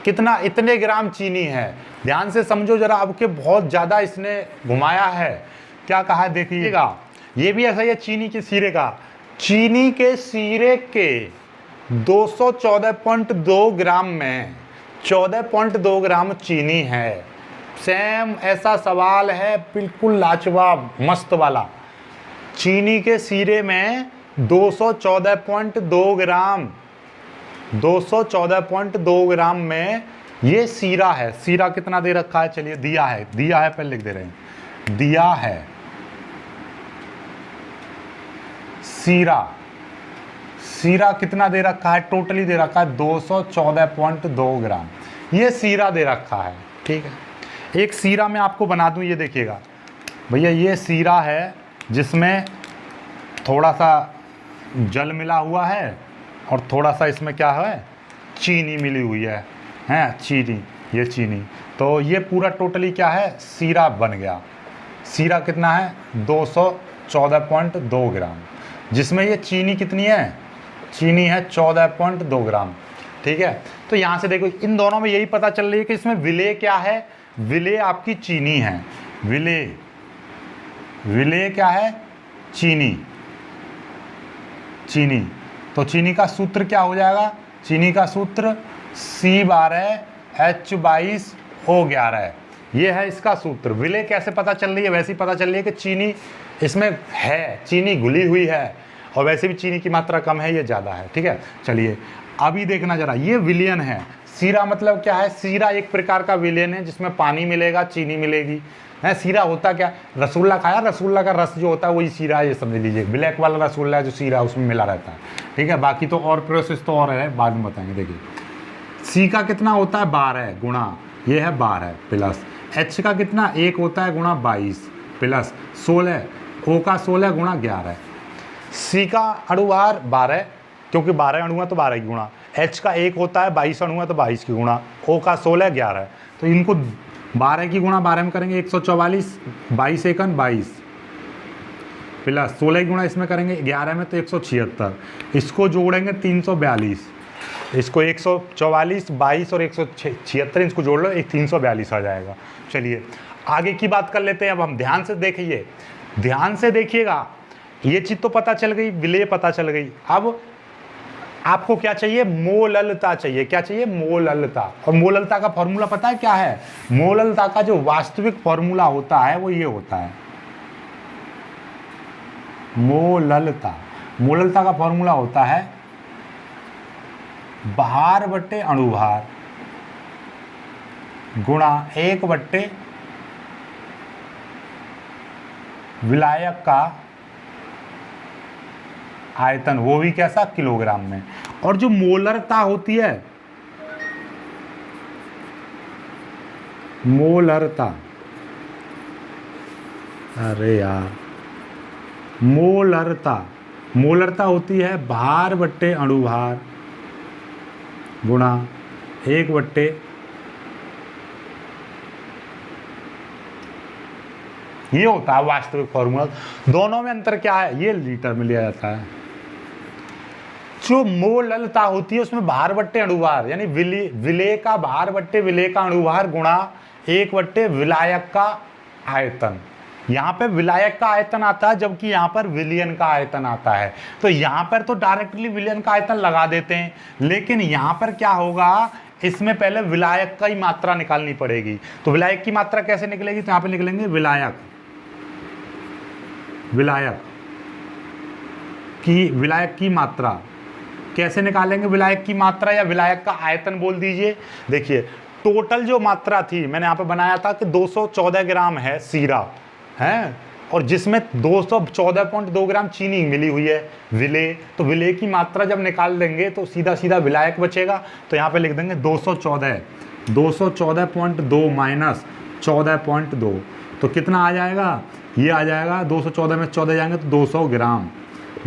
कितना इतने ग्राम चीनी है। ध्यान से समझो जरा, आपके बहुत ज़्यादा इसने घुमाया है। क्या कहा है देखिएगा, ये भी ऐसा ही है चीनी के सीरे का, चीनी के सीरे के 214.2 ग्राम में 14.2 ग्राम चीनी है। सेम ऐसा सवाल है, बिल्कुल लाजवाब मस्त वाला। चीनी के सीरे में 214.2 ग्राम 214.2 ग्राम में ये सीरा है। सीरा कितना दे रखा है, चलिए दिया है पहले लिख दे रहे हैं, दिया है सीरा कितना दे रखा है, टोटली दे रखा है 214.2 ग्राम, ये सीरा दे रखा है। ठीक है, एक सीरा मैं आपको बना दूं, ये देखिएगा भैया, ये सीरा है जिसमें थोड़ा सा जल मिला हुआ है और थोड़ा सा इसमें क्या है, चीनी मिली हुई है, चीनी, ये चीनी, तो ये पूरा टोटली क्या है, सीरा बन गया। सीरा कितना है 214.2 ग्राम, जिसमें ये चीनी कितनी है, चीनी है 14.2 ग्राम। ठीक है, तो यहाँ से देखो इन दोनों में यही पता चल रही है कि इसमें विलेय क्या है, विलेय आपकी चीनी है, विलेय क्या है, चीनी। तो चीनी का सूत्र क्या हो जाएगा, चीनी का सूत्र C12H22O11, ये है इसका सूत्र। विलेय कैसे पता चल रही है, वैसे ही पता चल रही है कि चीनी इसमें है, चीनी घुली हुई है, और वैसे भी चीनी की मात्रा कम है, ये ज़्यादा है। ठीक है, चलिए अभी देखना जरा, ये विलयन है। सीरा मतलब क्या है, सीरा एक प्रकार का विलयन है जिसमें पानी मिलेगा, चीनी मिलेगी। है सीरा होता क्या, रसगुल्ला खाया, रसगुल्ला का रस जो होता है वही सीरा है, ये समझ लीजिए। ब्लैक वाला रसगुल्ला है जो सीरा उसमें मिला रहता है। ठीक है, बाकी तो और प्रोसेस तो और है, बाद में बताएंगे। देखिए सी का कितना होता है 12 गुणा, ये है 12 प्लस एच का कितना 1 होता है गुणा 22 प्लस 16, ओ का 16 गुणा 11। सी का अणुभार 12, क्योंकि 12 अणु है तो 12 की गुणा, एच का 1 होता है, 22 अणु है तो 22 की गुणा, ओ का 16 11, तो इनको 12 की गुणा 12 में करेंगे 144, 22 एकन 22 प्लस 16 की गुणा इसमें करेंगे 11 में तो 176, इसको जोड़ेंगे 342, इसको 144, 22 और 176 इसको जोड़ लो, एक 342 आ जाएगा। चलिए आगे की बात कर लेते हैं। अब हम ध्यान से देखिए, ध्यान से देखिएगा, ये चीज़ तो पता चल गई, विलेय पता चल गई। अब आपको क्या चाहिए, मोललता चाहिए। क्या चाहिए, मोललता। और मोललता का फॉर्मूला पता है क्या है, मोललता का जो वास्तविक फॉर्मूला होता है वो ये होता है, मोललता का फॉर्मूला होता है भार बट्टे अणुभार गुणा 1 बट्टे विलायक का आयतन, वो भी कैसा, किलोग्राम में। और जो मोलरता होती है, मोलरता, अरे यार, मोलरता होती है भार बट्टे अणुभार गुणा 1 बट्टे ये होता है वास्तविक फॉर्मूला। दोनों में अंतर क्या है, ये लीटर में लिया जाता है। जो मोललता होती है उसमें भार बट्टे अणुभार, यानी विलेय का भार बट्टे विलेय का अणुभार गुणा 1 बट्टे विलायक का आयतन। यहाँ पे विलायक का आयतन आता है, जबकि यहाँ पर विलयन का आयतन आता है। तो यहाँ पर तो डायरेक्टली विलयन का आयतन लगा देते हैं, लेकिन यहाँ पर क्या होगा, इसमें पहले विलायक का ही मात्रा निकालनी पड़ेगी। तो विलायक की मात्रा कैसे निकलेगी, तो यहाँ पे निकलेंगे विलायक की मात्रा। कैसे निकालेंगे विलायक की मात्रा, या विलायक का आयतन बोल दीजिए। देखिए टोटल जो मात्रा थी, मैंने यहाँ पे बनाया था कि 214 ग्राम है सीरा, है और जिसमें 214.2 ग्राम चीनी मिली हुई है विलेय, तो विलेय की मात्रा जब निकाल देंगे तो सीधा सीधा विलायक बचेगा। तो यहाँ पे लिख देंगे 214.2 माइनस 14.2, तो कितना आ जाएगा, ये आ जाएगा 214 में 14 जाएंगे तो 200 ग्राम,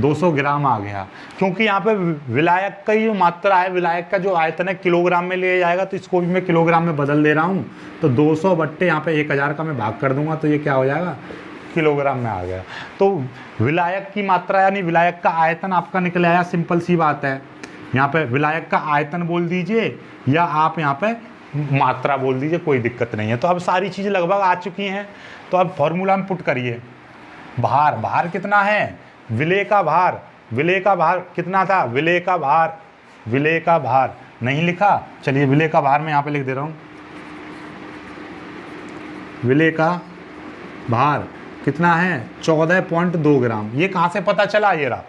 200 ग्राम आ गया। क्योंकि यहाँ पे विलायक का ही मात्रा है, विलायक का जो आयतन है किलोग्राम में लिया जाएगा, तो इसको भी मैं किलोग्राम में बदल दे रहा हूँ। तो 200 बट्टे यहाँ पे 1000 का मैं भाग कर दूंगा, तो ये क्या हो जाएगा, किलोग्राम में आ गया। तो विलायक की मात्रा यानी विलायक का आयतन आपका निकल आया। सिंपल सी बात है, यहाँ पे विलायक का आयतन बोल दीजिए या आप यहाँ पे मात्रा बोल दीजिए, कोई दिक्कत नहीं है। तो अब सारी चीज़ें लगभग आ चुकी हैं, तो अब फॉर्मूला में पुट करिए। भार, भार कितना है, विलेय का भार, विलेय का भार कितना था, विलेय का भार, विलेय का भार नहीं लिखा, चलिए विलेय का भार मैं यहाँ पे लिख दे रहा हूँ। विलेय का भार कितना है, 14.2 ग्राम। ये कहाँ से पता चला, ये रहा।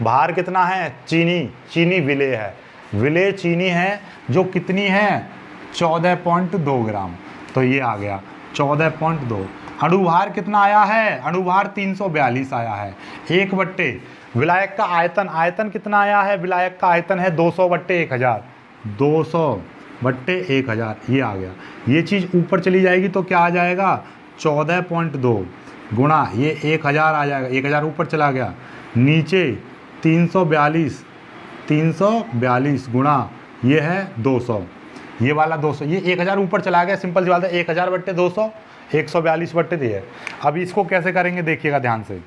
भार कितना है, चीनी, चीनी विलेय है, विलेय चीनी है जो कितनी है, 14.2 ग्राम। तो ये आ गया 14.2। अणुभार कितना आया है, अणुभार 342 आया है। 1 बट्टे विलायक का आयतन, आयतन कितना आया है, विलायक का आयतन है 200 बट्टे 1000, 200 बट्टे 1000, ये आ गया। ये चीज़ ऊपर चली जाएगी तो क्या आ जाएगा, 14.2 गुणा ये 1000 आ जाएगा, 1000 ऊपर चला गया, नीचे 342 गुणा ये है 200, ये वाला 200, ये 1000 ऊपर चला गया। सिंपल सी बात है, 1000 बट्टे 200, 142 बट्टे दिए। अब इसको कैसे करेंगे देखिएगा ध्यान से,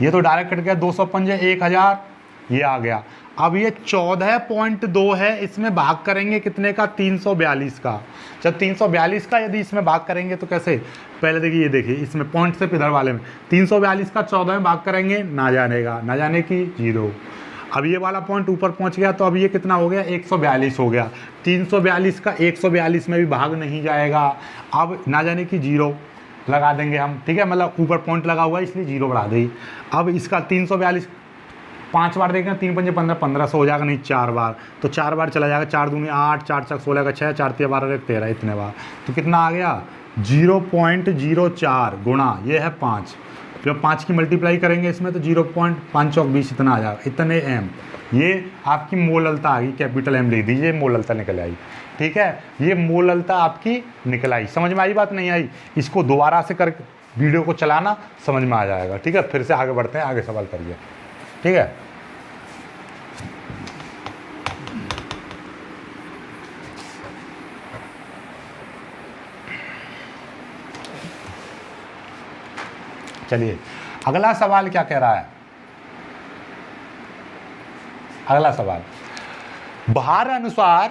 ये तो डायरेक्ट कट गया, 200 पंजे 1000, ये आ गया। अब ये 14.2 है, इसमें भाग करेंगे कितने का, 342 का। जब 342 का यदि इसमें भाग करेंगे तो कैसे, पहले देखिए, ये देखिए इसमें पॉइंट से इधर वाले में 342 का 14 में भाग करेंगे, ना जानेगा, ना जाने की 0। अब ये वाला पॉइंट ऊपर पहुंच गया, तो अब ये कितना हो गया, 142 हो गया। 342 का 142 में भी भाग नहीं जाएगा, अब ना जाने की 0 लगा देंगे हम, ठीक है, मतलब ऊपर पॉइंट लगा हुआ है इसलिए 0 बढ़ा देंगे। अब इसका 342 5 बार देखें, 3 पंजे 15, 1500 हो जाएगा, नहीं 4 बार, तो 4 बार चला जाएगा, 4 दूनी 8, 4 चक 16 का 6, 4 3 12 13, इतने बार, तो कितना आ गया, 0.04 गुणा ये है 5। जब 5 की मल्टीप्लाई करेंगे इसमें तो 0.5 चौक 20 इतना आ जाएगा, इतने एम। ये आपकी मोललता आ गई, कैपिटल एम लिख दीजिए, मोललता निकल आई, ठीक है। ये मोललता आपकी निकल आई। समझ में आई बात, नहीं आई, इसको दोबारा से कर वीडियो को चलाना, समझ में आ जाएगा, ठीक है। फिर से आगे बढ़ते हैं, आगे सवाल करिए, ठीक है। चलिए अगला सवाल क्या कह रहा है, अगला सवाल, भार अनुसार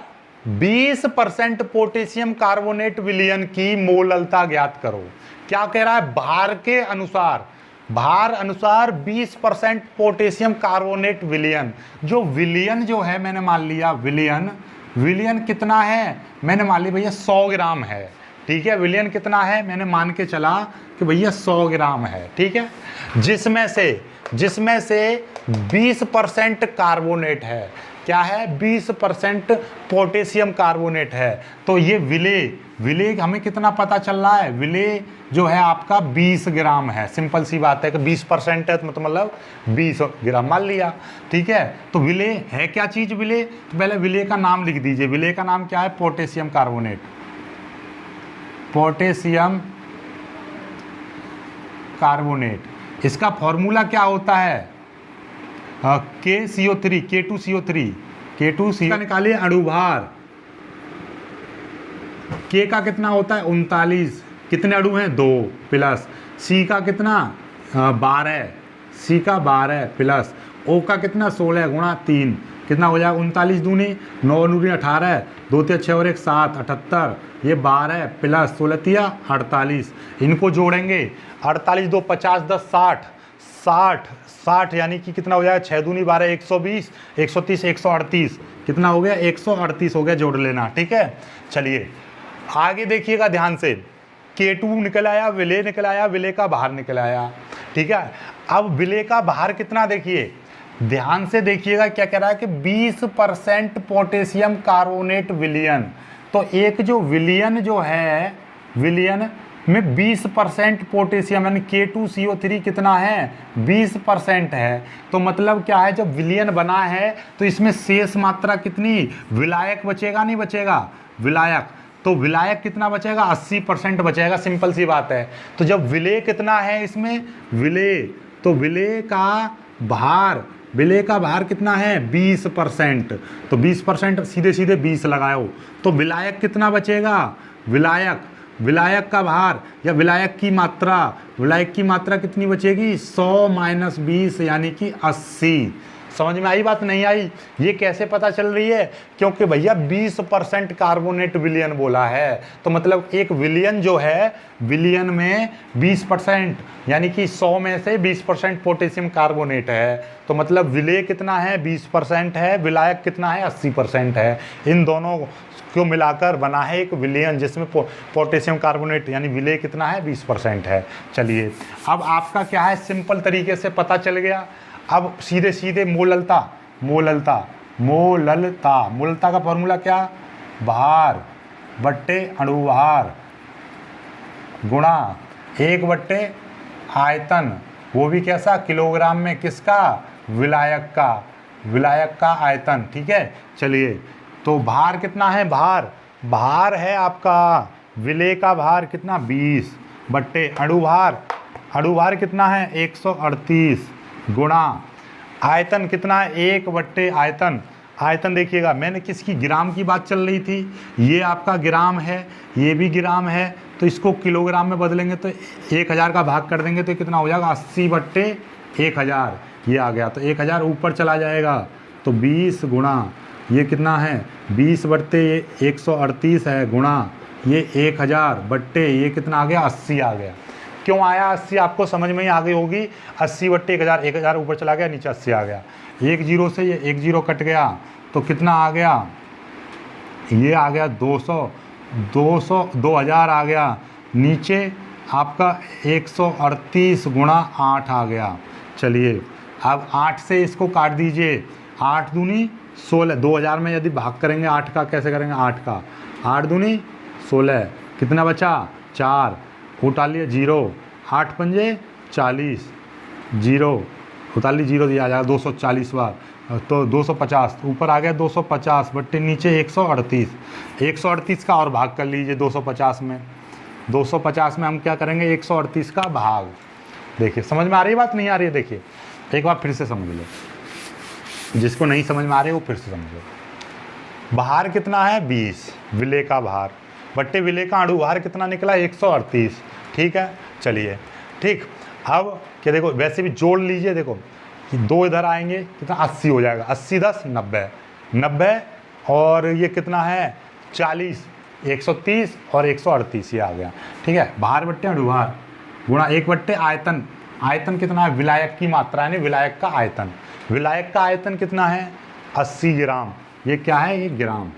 20% पोटेशियम कार्बोनेट विलयन की मोललता ज्ञात करो। क्या कह रहा है, भार के अनुसार, भार अनुसार 20% पोटेशियम कार्बोनेट विलयन। जो विलयन जो है मैंने मान लिया, विलयन, विलयन कितना है, मैंने मान लिया भैया 100 ग्राम है, ठीक है। विलयन कितना है, मैंने मान के चला कि भैया 100 ग्राम है, ठीक है। जिसमें से 20% कार्बोनेट है, क्या है, 20% पोटेशियम कार्बोनेट है। तो ये विलेय हमें कितना पता चल रहा है, विलेय जो है आपका 20 ग्राम है। सिंपल सी बात है कि 20% है तो मतलब 20 ग्राम मान लिया, ठीक है। तो विलेय है क्या चीज़, विलेय, तो पहले विलेय का नाम लिख दीजिए। विलेय का नाम क्या है, पोटेशियम कार्बोनेट, पोटेशियम कार्बोनेट। इसका फॉर्मूला क्या होता है, KCO3, K2CO3, K2CO निकालिए। अणुभार K का कितना होता है, 39, कितने अणु हैं, 2, प्लस C का कितना 12, C का 12 प्लस O का कितना 16 गुणा 3, कितना हो जाएगा, 39 दूनी 9 दूनी 18, 2 3 6 और 1 7, 78, ये 12 प्लस 16 तिया 48, इनको जोड़ेंगे, 48 2 50 10 60 यानी कि कितना हो जाएगा, 6 दूनी 12, 120, 130, 138, कितना हो गया, 138 हो गया, जोड़ लेना, ठीक है। चलिए आगे देखिएगा ध्यान से, K2 निकल आया, विलेय निकल आया, विलेय का बाहर निकल आया, ठीक है। अब विलेय का बाहर कितना, देखिए ध्यान से देखिएगा क्या कह रहा है कि 20% पोटेशियम कार्बोनेट विलयन। तो एक जो विलयन जो है, विलयन में 20% पोटेशियम यानी K2CO3 कितना है 20% है। तो मतलब क्या है, जब विलयन बना है तो इसमें शेष मात्रा कितनी, विलायक बचेगा नहीं बचेगा, विलायक, तो विलायक कितना बचेगा 80% बचेगा, सिंपल सी बात है। तो जब विलेय कितना है इसमें, विलेय, तो विलेय का भार कितना है 20%, तो 20% सीधे सीधे 20 लगाओ, तो विलायक कितना बचेगा, विलायक का भार या विलायक की मात्रा कितनी बचेगी 100 - 20 यानी कि 80। समझ में आई बात, नहीं आई? ये कैसे पता चल रही है, क्योंकि भैया 20% कार्बोनेट विलयन बोला है, तो मतलब एक विलयन जो है, विलयन में 20% यानी कि 100 में से 20% पोटेशियम कार्बोनेट है, तो मतलब विलेय कितना है 20% है, विलायक कितना है 80% है। इन दोनों को मिलाकर बना है एक विलयन जिसमें पोटेशियम कार्बोनेट यानी विलेय कितना है 20% है। चलिए अब आपका क्या है, सिंपल तरीके से पता चल गया। अब सीधे सीधे मोललता का फॉर्मूला क्या, भार बट्टे अणुभार गुणा 1 आयतन, वो भी कैसा, किलोग्राम में, किसका, विलायक का आयतन। ठीक है, चलिए तो भार कितना है, भार है आपका विलेय का भार कितना 20 बट्टे अणुभार कितना है 138 गुणा आयतन कितना है 1 आयतन देखिएगा, मैंने किसकी, ग्राम की बात चल रही थी, ये आपका ग्राम है, ये भी ग्राम है, तो इसको किलोग्राम में बदलेंगे तो 1000 का भाग कर देंगे तो कितना हो जाएगा 80/1000, ये आ गया। तो 1000 ऊपर चला जाएगा, तो 20 गुणा ये कितना है 20/138 है, गुणा ये 1000 बट्टे ये कितना आ गया 80 आ गया। क्यों आया 80 आपको समझ में ही आ गई होगी, 80/1000, 1000 ऊपर चला गया, नीचे 80 आ गया, 1 0 से ये 1 0 कट गया, तो कितना आ गया, ये आ गया 2000 आ गया, नीचे आपका 138 गुणा 8 आ गया। चलिए अब 8 से इसको काट दीजिए, 8 दूनी 16, 2000 में यदि भाग करेंगे 8 का, कैसे करेंगे 8 दूनी 16, कितना बचा 4, उठा लिए 0, 8 पंजे 40, 0 उतार ली 0 दिया जाएगा 240 बार, तो 250 ऊपर आ गया 250 बट्टे नीचे 138 का और भाग कर लीजिए 250 में हम क्या करेंगे 138 का भाग। देखिए समझ में आ रही है बात, नहीं आ रही है, देखिए एक बार फिर से समझ लो, जिसको नहीं समझ में आ रही है वो फिर से समझ लो। भार कितना है 20 विलेय का भार बट्टे विलेय का अणुभार कितना निकला 138। ठीक है, चलिए ठीक। अब क्या देखो, वैसे भी जोड़ लीजिए, देखो कि 2 इधर आएंगे कितना 80 हो जाएगा, 80 10 90 और ये कितना है 40, 130 और 138 ये आ गया। ठीक है, भार बट्टे अणुभार गुणा 1/आयतन, आयतन कितना है विलायक की मात्रा यानी विलायक का आयतन कितना है 80 ग्राम, ये क्या है ये ग्राम।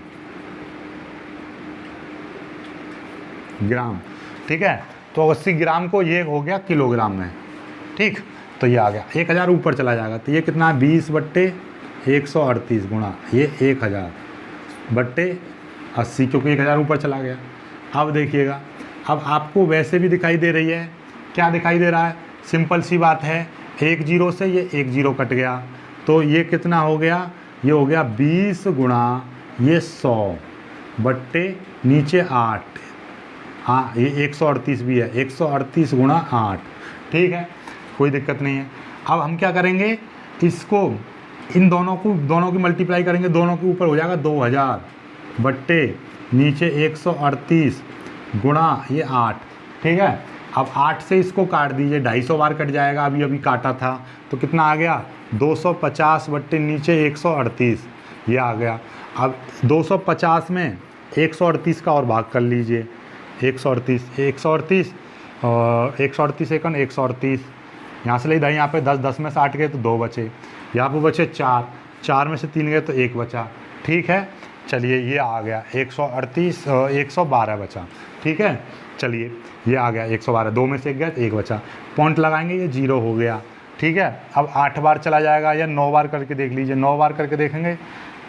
ठीक है, तो 80 ग्राम को ये हो गया किलोग्राम में। ठीक, तो ये आ गया 1000 ऊपर चला जाएगा, तो ये कितना है 20/138 गुणा ये 1000 बट्टे 80, क्योंकि 1000 ऊपर चला गया। अब देखिएगा, अब आपको वैसे भी दिखाई दे रही है, क्या दिखाई दे रहा है, सिंपल सी बात है, 1 0 से ये 1 0 कट गया, तो ये कितना हो गया, ये हो गया 20 गुणा ये 100 बट्टे नीचे 8, हाँ ये 138 भी है, 138 गुणा 8। ठीक है, कोई दिक्कत नहीं है। अब हम क्या करेंगे, इसको इन दोनों की मल्टीप्लाई करेंगे, दोनों के ऊपर हो जाएगा 2000 बट्टे नीचे 138 गुणा ये 8। ठीक है, अब 8 से इसको काट दीजिए, 250 बार कट जाएगा, अभी काटा था, तो कितना आ गया 250 बट्टे नीचे 138 ये आ गया। अब 250 में 138 का और भाग कर लीजिए, 138 और 138 सेकंड 138, यहाँ से ले इधर, यहाँ पे 10 में 60 गए तो 2 बचे, यहाँ पे बचे 4 में से 3 गए तो 1 बचा। ठीक है, चलिए ये आ गया 138 112 बचा। ठीक है, चलिए ये आ गया 112, 2 में से 1 गया तो 1 बचा, पॉइंट लगाएंगे ये 0 हो गया। ठीक है, अब 8 बार चला जाएगा या 9 बार करके देख लीजिए, 9 बार करके देखेंगे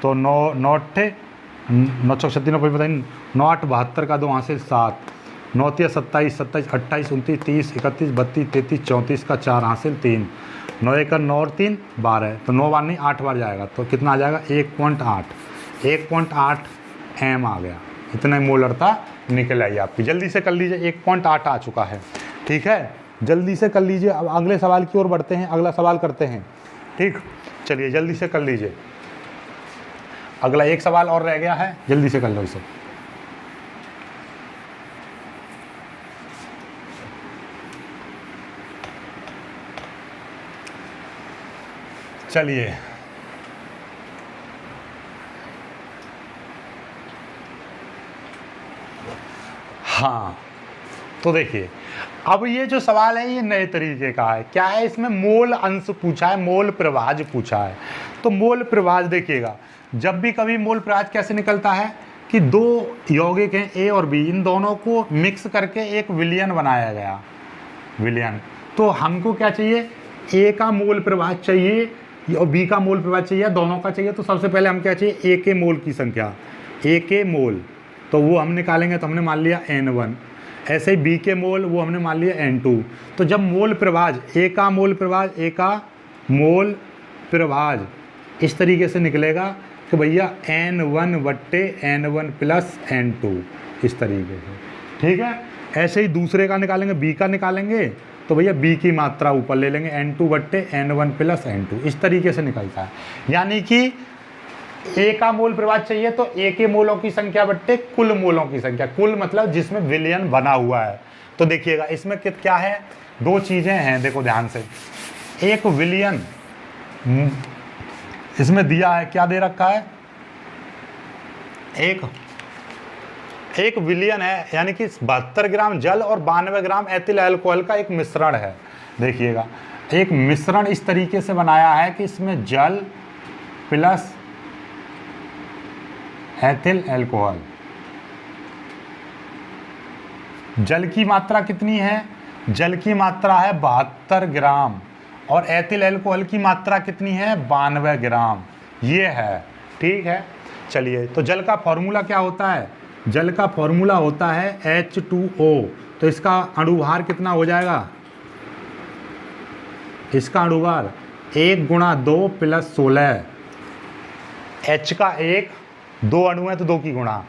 तो 9 9 36 9 8 72 का 2 वहाँ से 7, 9 तिया 27, 27 28 29 30 31 32 33 34 का 4 हासिल 3, 9 1 9 और 3 12, तो 9 बार नहीं 8 बार जाएगा, तो कितना आ जाएगा 1.8 m आ गया। इतना मोलरता निकल आई आपकी। जल्दी से कर लीजिए, 1.8 आ चुका है। ठीक है, जल्दी से कर लीजिए। अब अगले सवाल की ओर बढ़ते हैं, अगला सवाल करते हैं। ठीक, चलिए जल्दी से कर लीजिए। अगला एक सवाल और रह गया है, जल्दी से कर लो इसे। चलिए, हाँ, तो देखिए अब ये जो सवाल है ये नए तरीके का है। क्या है, इसमें मोल अंश पूछा है, मोल प्रभाज पूछा है। तो मोल प्रभाज देखिएगा, जब भी कभी मोल प्रभाज कैसे निकलता है कि दो यौगिक हैं ए और बी, इन दोनों को मिक्स करके एक विलयन बनाया गया, विलयन। तो हमको क्या चाहिए, ए का मोल प्रभाज चाहिए और बी का मोल प्रभाज चाहिए, दोनों का चाहिए। तो सबसे पहले हम क्या चाहिए, ए के मोल की संख्या, ए के मोल, तो वो हम निकालेंगे। तो हमने मान लिया N1। ऐसे ही बी के मोल, वो हमने मान लिया N2। तो जब मोल प्रभाज, ए का मोल प्रभाज, ए का मोल प्रभाज इस तरीके से निकलेगा कि भैया N1/N1 + N2, इस तरीके से। ठीक है, ऐसे ही दूसरे का निकालेंगे, बी का निकालेंगे, तो भैया बी की मात्रा ऊपर ले लेंगे, N2/N1 + N2, इस तरीके से निकलता है। यानी कि ए का मोल प्रभाज चाहिए तो ए के मोलों की संख्या बट्टे कुल मोलों की संख्या, कुल मतलब जिसमें विलयन बना हुआ है। तो देखिएगा इसमें क्या है, दो चीज़ें हैं, देखो ध्यान से। एक विलयन इसमें दिया है, क्या दे रखा है, एक विलयन है, यानी कि 72 ग्राम जल और 92 ग्राम एथिल अल्कोहल का एक मिश्रण है। देखिएगा एक मिश्रण इस तरीके से बनाया है कि इसमें जल प्लस एथिल अल्कोहल, जल की मात्रा कितनी है, जल की मात्रा है 72 ग्राम और एथिल अल्कोहल की मात्रा कितनी है, 92 ग्राम, ये है। ठीक है, चलिए, तो जल का फॉर्मूला क्या होता है, जल का फॉर्मूला होता है H2O। तो इसका अणुभार कितना हो जाएगा, इसका अणुभार 1 × 2 + 16, H का 1, 2 अणु है तो 2 की गुणा,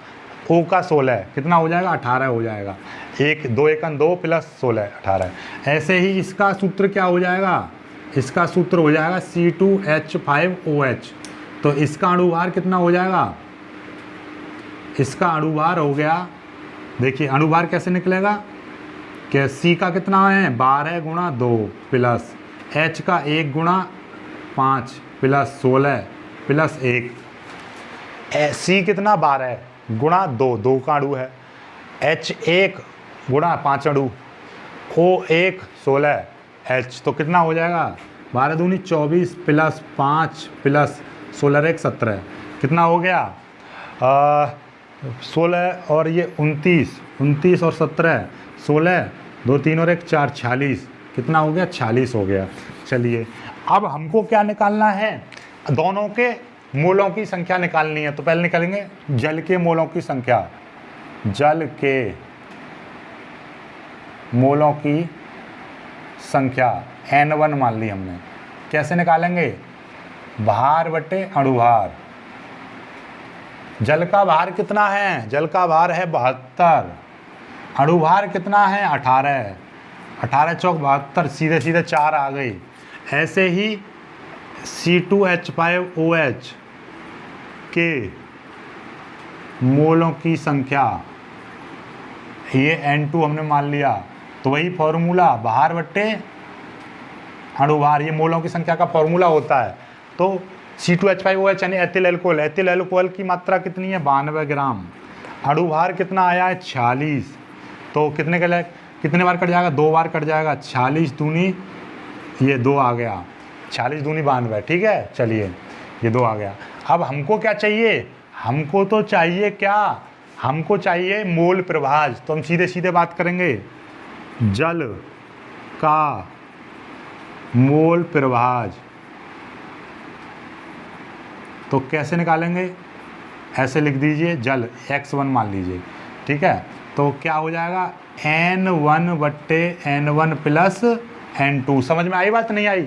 O का 16 कितना हो जाएगा, 18 हो जाएगा। 1 2 1 2 + 16 18। ऐसे ही इसका सूत्र क्या हो जाएगा, इसका सूत्र हो जाएगा C2H5OH। तो इसका अणुभार कितना हो जाएगा, इसका अणुभार हो गया, देखिए अणुभार कैसे निकलेगा कि C का कितना है 12 × 2 प्लस H का 1 × 5 + 16 + 1, C कितना 12 × 2, 2 का अणु है, H1 × 5 अणु, O1 16, H तो कितना हो जाएगा 12 दूनी 24 + 5 + 16 1 17, कितना हो गया 16 और ये 29 और 17, 16 2 3 और 1 4 46, कितना हो गया 46 हो गया। चलिए अब हमको क्या निकालना है, दोनों के मोलों की संख्या निकालनी है। तो पहले निकालेंगे जल के मोलों की संख्या, जल के मोलों की संख्या N1 मान ली हमने। कैसे निकालेंगे, भार बटे अणुभार। जल का भार कितना है, जल का भार है 72, अणुभार कितना है 18, 18 चौक 72, सीधे सीधे 4 आ गई। ऐसे ही C2H5OH के मोलों की संख्या, ये N2 हमने मान लिया, तो वही फॉर्मूला भार बट्टे अणुभार, ये मोलों की संख्या का फॉर्मूला होता है। तो C2H5OH यानी एथिल अल्कोहल, एथिल अल्कोहल की मात्रा कितनी है 92 ग्राम, अणुभार कितना आया है 46, तो कितने के लिए कितने बार कट जाएगा, 2 बार कट जाएगा, 46 दूनी ये 2 आ गया, 46 दूनी 92। ठीक है, चलिए ये 2 आ गया। अब हमको क्या चाहिए, हमको तो चाहिए क्या, हमको चाहिए मोल प्रभाज। तो हम सीधे सीधे बात करेंगे, जल का मोल प्रभाज। तो कैसे निकालेंगे, ऐसे लिख दीजिए, जल X1 मान लीजिए। ठीक है, तो क्या हो जाएगा N1/N1 प्लस N2। समझ में आई बात नहीं आई?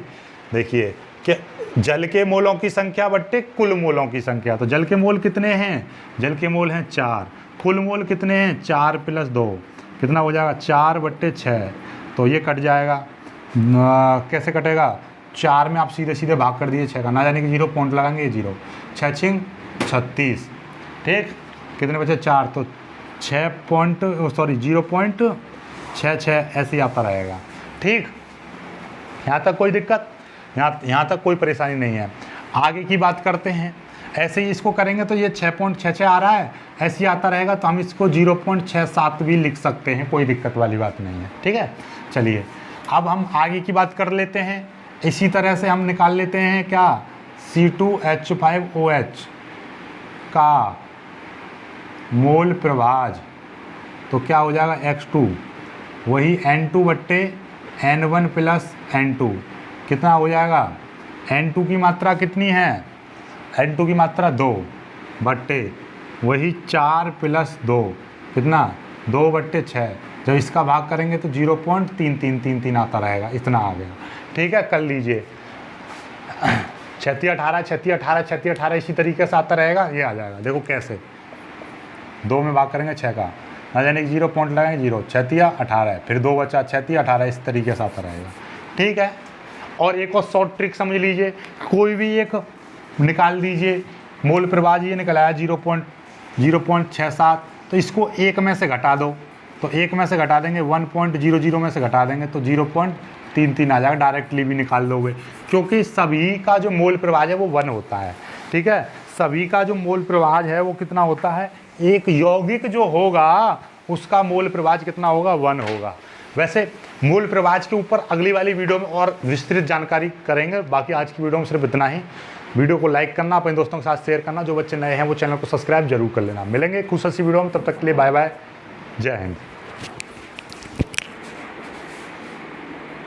देखिए कि जल के मोलों की संख्या बट्टे कुल मोलों की संख्या। तो जल के मोल कितने हैं? जल के मोल हैं 4। कुल मोल कितने हैं? 4 + 2 कितना हो जाएगा? 4/6। तो ये कट जाएगा। कैसे कटेगा? 4 में आप सीधे सीधे भाग कर दिए 6 का, ना जाने कि 0 पॉइंट लगाएंगे, ये 0 6 × 36। ठीक, कितने बचे? 4। तो 0.66 ऐसे ही आता रहेगा। ठीक, यहाँ तक कोई दिक्कत? यहाँ तक कोई परेशानी नहीं है। आगे की बात करते हैं। ऐसे ही इसको करेंगे तो ये 6.66 आ रहा है, ऐसे ही आता रहेगा। तो हम इसको 0.67 भी लिख सकते हैं, कोई दिक्कत वाली बात नहीं है। ठीक है, चलिए अब हम आगे की बात कर लेते हैं। इसी तरह से हम निकाल लेते हैं क्या? C2H5OH का मोल प्रभाज। तो क्या हो जाएगा? X2 वही N2/N1 प्लस N2 कितना हो जाएगा? N2 की मात्रा कितनी है? N2 की मात्रा 2 बट्टे वही 4 + 2 कितना? 2/6। जब इसका भाग करेंगे तो 0.3333 आता रहेगा, इतना आ गया। ठीक है, कर लीजिए 36 18 36 18 36 18 इसी तरीके से आता रहेगा। ये आ जाएगा, देखो कैसे 2 में भाग करेंगे 6 का, ना जाने कि 0 पॉइंट लगाएंगे 0 36 18 फिर 2 बचा 36 18 इस तरीके से आता रहेगा। ठीक है, और एक और शॉर्ट ट्रिक समझ लीजिए। कोई भी एक निकाल दीजिए मोल प्रभाज, ये निकलाया 0.67। तो इसको 1 में से घटा दो, तो 1 में से घटा देंगे 1.00 में से घटा देंगे तो 0.33 आ जाएगा। डायरेक्टली भी निकाल लोगे, क्योंकि सभी का जो मोल प्रभाज है वो 1 होता है। ठीक है, सभी का जो मोल प्रभाज है वो कितना होता है? एक यौगिक जो होगा उसका मोल प्रभाज कितना होगा? 1 होगा। वैसे मोल प्रभाज के ऊपर अगली वाली वीडियो में और विस्तृत जानकारी करेंगे। बाकी आज की वीडियो में सिर्फ इतना ही। वीडियो को लाइक करना, अपने दोस्तों के साथ शेयर करना। जो बच्चे नए हैं वो चैनल को सब्सक्राइब जरूर कर लेना। मिलेंगे खुश सी वीडियो में, तब तक के लिए बाय बाय, जय हिंद।